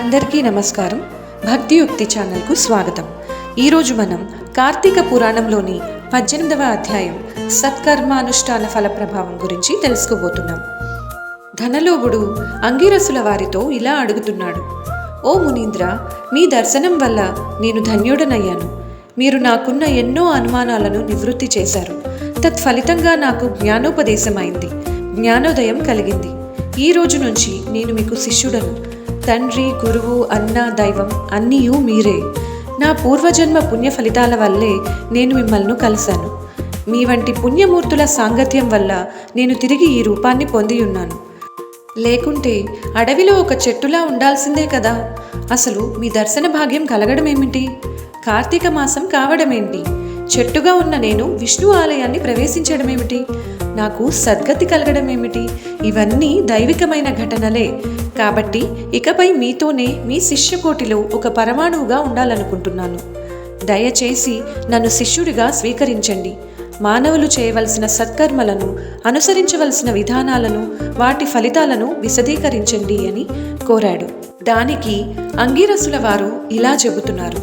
అందరికీ నమస్కారం. భక్తియుక్తి ఛానల్కు స్వాగతం. ఈరోజు మనం కార్తీక పురాణంలోని 18వ అధ్యాయం సత్కర్మానుష్ఠాన ఫల ప్రభావం గురించి తెలుసుకోబోతున్నాం. ధనలోభుడు అంగిరసుల వారితో ఇలా అడుగుతున్నాడు: ఓ మునీంద్ర, మీ దర్శనం వల్ల నేను ధన్యుడనయ్యాను. మీరు నాకున్న ఎన్నో అనుమానాలను నివృత్తి చేశారు. తత్ఫలితంగా నాకు జ్ఞానోపదేశమైంది, జ్ఞానోదయం కలిగింది. ఈ రోజు నుంచి నేను మీకు శిష్యుడను. తండ్రి, గురువు, అన్న, దైవం అన్నీయూ మీరే. నా పూర్వజన్మ పుణ్య ఫలితాల వల్లే నేను మిమ్మల్ని కలిశాను. మీ వంటి పుణ్యమూర్తుల సాంగత్యం వల్ల నేను తిరిగి ఈ రూపాన్ని పొంది ఉన్నాను. లేకుంటే అడవిలో ఒక చెట్టులా ఉండాల్సిందే కదా. అసలు మీ దర్శన భాగ్యం కలగడమేమిటి? కార్తీక మాసం కావడమేంటి? చెట్టుగా ఉన్న నేను విష్ణు ఆలయాన్ని ప్రవేశించడమేమిటి? నాకు సద్గతి కలగడమేమిటి? ఇవన్నీ దైవికమైన ఘటనలే. కాబట్టి ఇకపై మీతోనే మీ శిష్యకోటిలో ఒక పరమాణువుగా ఉండాలనుకుంటున్నాను. దయచేసి నన్ను శిష్యుడిగా స్వీకరించండి. మానవులు చేయవలసిన సత్కర్మలను, అనుసరించవలసిన విధానాలను, వాటి ఫలితాలను విశదీకరించండి అని కోరాడు. దానికి అంగిరసుల వారు ఇలా చెబుతున్నారు: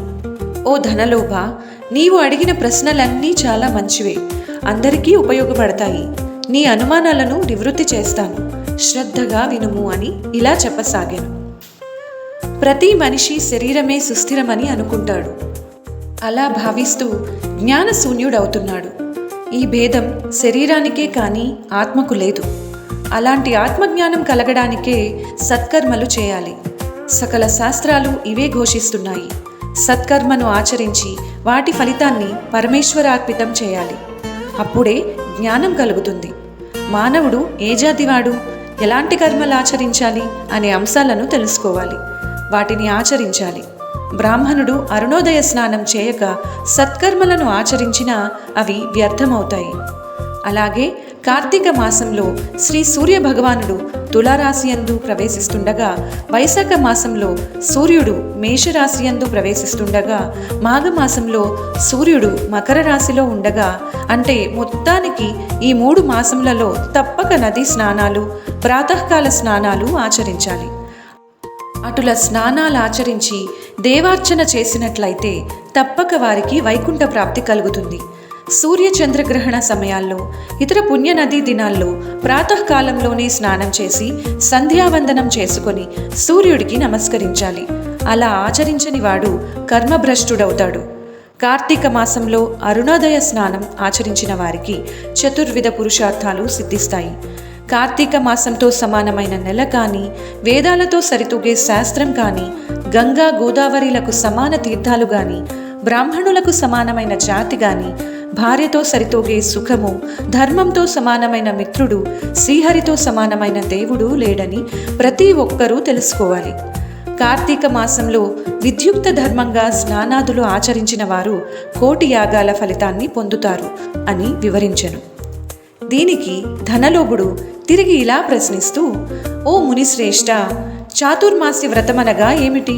ఓ ధనలోభ, నీవు అడిగిన ప్రశ్నలన్నీ చాలా మంచివే, అందరికీ ఉపయోగపడతాయి. నీ అనుమానాలను నివృత్తి చేస్తాను. శ్రద్ధగా వినుము అని ఇలా చెప్పసాగాను. ప్రతి మనిషి శరీరమే సుస్థిరమని అనుకుంటాడు. అలా భావిస్తూ జ్ఞానశూన్యుడవుతున్నాడు. ఈ భేదం శరీరానికే కానీ ఆత్మకు లేదు. అలాంటి ఆత్మజ్ఞానం కలగడానికే సత్కర్మలు చేయాలి. సకల శాస్త్రాలు ఇవే ఘోషిస్తున్నాయి. సత్కర్మను ఆచరించి వాటి ఫలితాన్ని పరమేశ్వరార్పితం చేయాలి. అప్పుడే జ్ఞానం కలుగుతుంది. మానవుడు ఏ జాతివాడు, ఎలాంటి కర్మలు ఆచరించాలి అనే అంశాలను తెలుసుకోవాలి, వాటిని ఆచరించాలి. బ్రాహ్మణుడు అరుణోదయ స్నానం చేయక సత్కర్మలను ఆచరించినా అవి వ్యర్థమవుతాయి. అలాగే కార్తీక మాసంలో శ్రీ సూర్య భగవానుడు తులారాశియందు ప్రవేశిస్తుండగా, వైశాఖ మాసంలో సూర్యుడు మేషరాశియందు ప్రవేశిస్తుండగా, మాఘమాసంలో సూర్యుడు మకర రాశిలో ఉండగా, అంటే మొత్తానికి ఈ 3 మాసములలో తప్పక నదీ స్నానాలు, ప్రాతకాల స్నానాలు ఆచరించాలి. అటుల స్నానాలు ఆచరించి దేవార్చన చేసినట్లయితే తప్పక వారికి వైకుంఠ ప్రాప్తి కలుగుతుంది. సూర్య చంద్రగ్రహణ సమయాల్లో, ఇతర పుణ్య నదీ దినాల్లో ప్రాతకాలంలోనే స్నానం చేసి సంధ్యావందనం చేసుకొని సూర్యుడికి నమస్కరించాలి. అలా ఆచరించని వాడు కర్మభ్రష్టుడవుతాడు. కార్తీక మాసంలో అరుణోదయ స్నానం ఆచరించిన వారికి చతుర్విధ పురుషార్థాలు సిద్ధిస్తాయి. కార్తీక మాసంతో సమానమైన నెల కానీ, వేదాలతో సరితూగే శాస్త్రం కానీ, గంగా గోదావరిలకు సమాన తీర్థాలు కానీ, బ్రాహ్మణులకు సమానమైన జాతి కానీ, భార్యతో సరితూగే సుఖము, ధర్మంతో సమానమైన మిత్రుడు, శ్రీహరితో సమానమైన దేవుడు లేడని ప్రతి ఒక్కరూ తెలుసుకోవాలి. కార్తీక మాసంలో విద్యుక్త ధర్మంగా స్నానాదులు ఆచరించిన వారు కోటి యాగాల ఫలితాన్ని పొందుతారు అని వివరించెను. దీనికి ధనలోభుడు తిరిగి ఇలా ప్రశ్నిస్తూ: ఓ మునిశ్రేష్ఠ, చాతుర్మాస్య వ్రతమనగా ఏమిటి?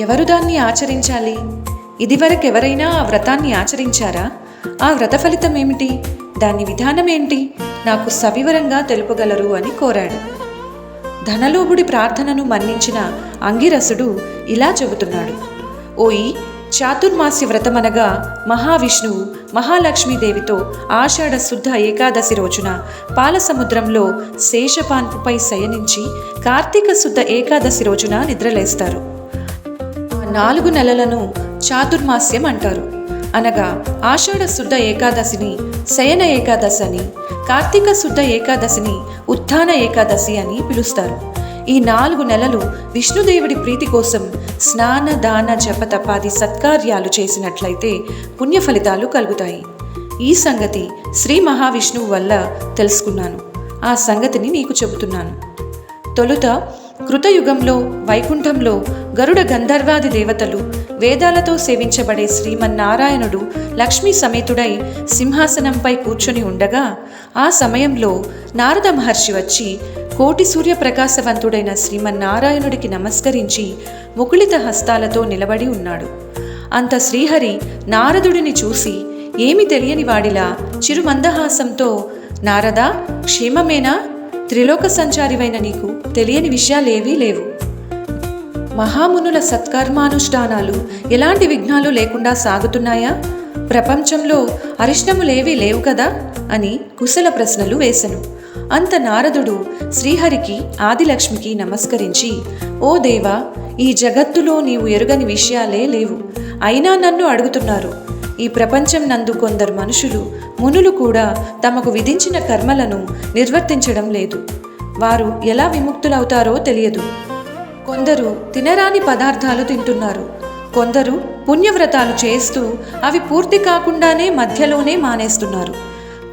ఎవరు దాన్ని ఆచరించాలి? ఇదివరకెవరైనా ఆ వ్రతాన్ని ఆచరించారా? ఆ వ్రత ఫలితం ఏమిటి? దాని విధానం ఏంటి? నాకు సవివరంగా తెలుపగలరు అని కోరాడు. ధనలోభుడి ప్రార్థనను మన్నించిన అంగిరసుడు ఇలా చెబుతున్నాడు: ఓయి, చాతుర్మాస్య వ్రతమనగా మహావిష్ణువు మహాలక్ష్మీదేవితో ఆషాఢ శుద్ధ ఏకాదశి రోజున పాలసముద్రంలో శేషపాన్పుపై శయనించి కార్తీక శుద్ధ ఏకాదశి రోజున నిద్రలేస్తారు. 4 నెలలను చాతుర్మాస్యం అంటారు. అనగా ఆషాఢ శుద్ధ ఏకాదశిని శయన ఏకాదశి అని, కార్తీక శుద్ధ ఏకాదశిని ఉత్థాన ఏకాదశి అని పిలుస్తారు. ఈ 4 నెలలు విష్ణుదేవుడి ప్రీతి కోసం స్నాన, దాన, జప, తపాది సత్కార్యాలు చేసినట్లయితే పుణ్య ఫలితాలు కలుగుతాయి. ఈ సంగతి శ్రీ మహావిష్ణువు వల్ల తెలుసుకున్నాను. ఆ సంగతిని నీకు చెబుతున్నాను. తొలుత కృతయుగంలో వైకుంఠంలో గరుడ గంధర్వాది దేవతలు, వేదాలతో సేవించబడే శ్రీమన్నారాయణుడు లక్ష్మీ సమేతుడై సింహాసనంపై కూర్చొని ఉండగా, ఆ సమయంలో నారద మహర్షి వచ్చి కోటి సూర్యప్రకాశవంతుడైన శ్రీమన్నారాయణుడికి నమస్కరించి ముకుళిత హస్తాలతో నిలబడి ఉన్నాడు. అంత శ్రీహరి నారదుడిని చూసి ఏమి తెలియని వాడిలా చిరుమందహాసంతో: నారదా, క్షేమమేనా? త్రిలోక సంచారివైన నీకు తెలియని విషయాలేవీ లేవు. మహామునుల సత్కర్మానుష్ఠానాలు ఎలాంటి విఘ్నాలు లేకుండా సాగుతున్నాయా? ప్రపంచంలో అరిష్టములేవీ లేవు కదా అని కుశల ప్రశ్నలు వేసెను. అంత నారదుడు శ్రీహరికి ఆదిలక్ష్మికి నమస్కరించి, ఓ దేవా, ఈ జగత్తులో నీవు ఎరుగని విషయాలే లేవు, అయినా నన్ను అడుగుతున్నారు. ఈ ప్రపంచం నందు కొందరు మనుషులు, మునులు కూడా తమకు విధించిన కర్మలను నిర్వర్తించడం లేదు. వారు ఎలా విముక్తులవుతారో తెలియదు. కొందరు తినరాని పదార్థాలు తింటున్నారు. కొందరు పుణ్యవ్రతాలు చేస్తూ అవి పూర్తి కాకుండానే మధ్యలోనే మానేస్తున్నారు.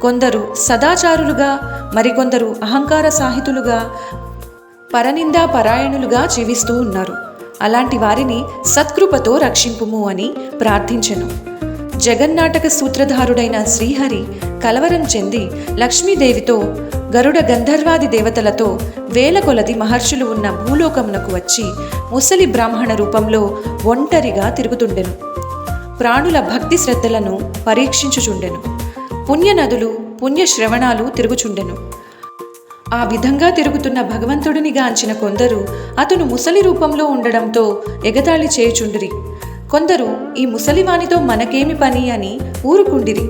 కొందరు సదాచారులుగా, మరికొందరు అహంకార సాహితులుగా, పరనిందా పరాయణులుగా జీవిస్తూ ఉన్నారు. అలాంటి వారిని సత్కృపతో రక్షింపుము అని ప్రార్థించెను. జగన్నాటక సూత్రధారుడైన శ్రీహరి కలవరం చెంది లక్ష్మీదేవితో, గరుడ గంధర్వాది దేవతలతో వేల కొలది మహర్షులు ఉన్న భూలోకమునకు వచ్చి ముసలి బ్రాహ్మణ రూపంలో ఒంటరిగా తిరుగుతుండెను. ప్రాణుల భక్తి శ్రద్ధలను పరీక్షించుచుండెను. పుణ్యనదులు, పుణ్యశ్రవణాలు తిరుగుచుండెను. ఆ విధంగా తిరుగుతున్న భగవంతుడిని గాంచిన కొందరు అతను ముసలి రూపంలో ఉండడంతో ఎగతాళి చేయుచుండిరి. కొందరు ఈ ముసలివానితో మనకేమి పని అని ఊరుకుండిరి.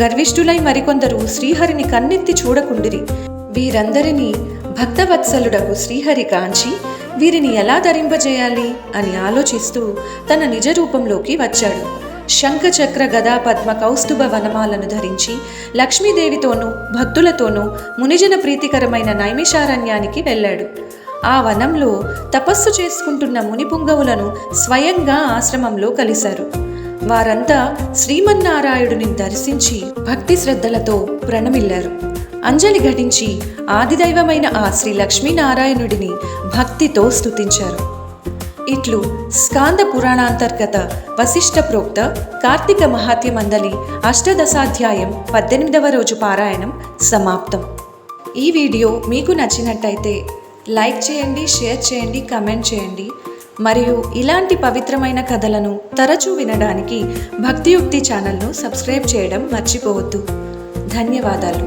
గర్విష్ఠులై మరికొందరు శ్రీహరిని కన్నెత్తి చూడకుండిరి. వీరందరినీ భక్తవత్సలుడకు శ్రీహరి కాంచి వీరిని ఎలా ధరింపజేయాలి అని ఆలోచిస్తూ తన నిజ రూపంలోకి వచ్చాడు. శంఖచక్ర గదా పద్మ కౌస్తుభ వనమాలను ధరించి లక్ష్మీదేవితోనూ భక్తులతోనూ మునిజన ప్రీతికరమైన నైమిషారణ్యానికి వెళ్ళాడు. ఆ వనంలో తపస్సు చేసుకుంటున్న మునిపుంగవులను స్వయంగా ఆశ్రమంలో కలిశారు. వారంతా శ్రీమన్నారాయణుడిని దర్శించి భక్తి శ్రద్ధలతో ప్రణమిల్లారు. అంజలి ఘటించి ఆదిదైవమైన ఆ శ్రీ లక్ష్మీనారాయణుడిని భక్తితో స్తుతించారు. ఇట్లు స్కాంద పురాణాంతర్గత వశిష్ఠ ప్రోక్త కార్తీక మహాత్య మందలి అష్టదశాధ్యాయం 18వ రోజు పారాయణం సమాప్తం. ఈ వీడియో మీకు నచ్చినట్టయితే లైక్ చేయండి, షేర్ చేయండి, కమెంట్ చేయండి. మరియు ఇలాంటి పవిత్రమైన కథలను తరచూ వినడానికి భక్తియుక్తి ఛానల్ను సబ్స్క్రైబ్ చేయడం మర్చిపోవద్దు. ధన్యవాదాలు.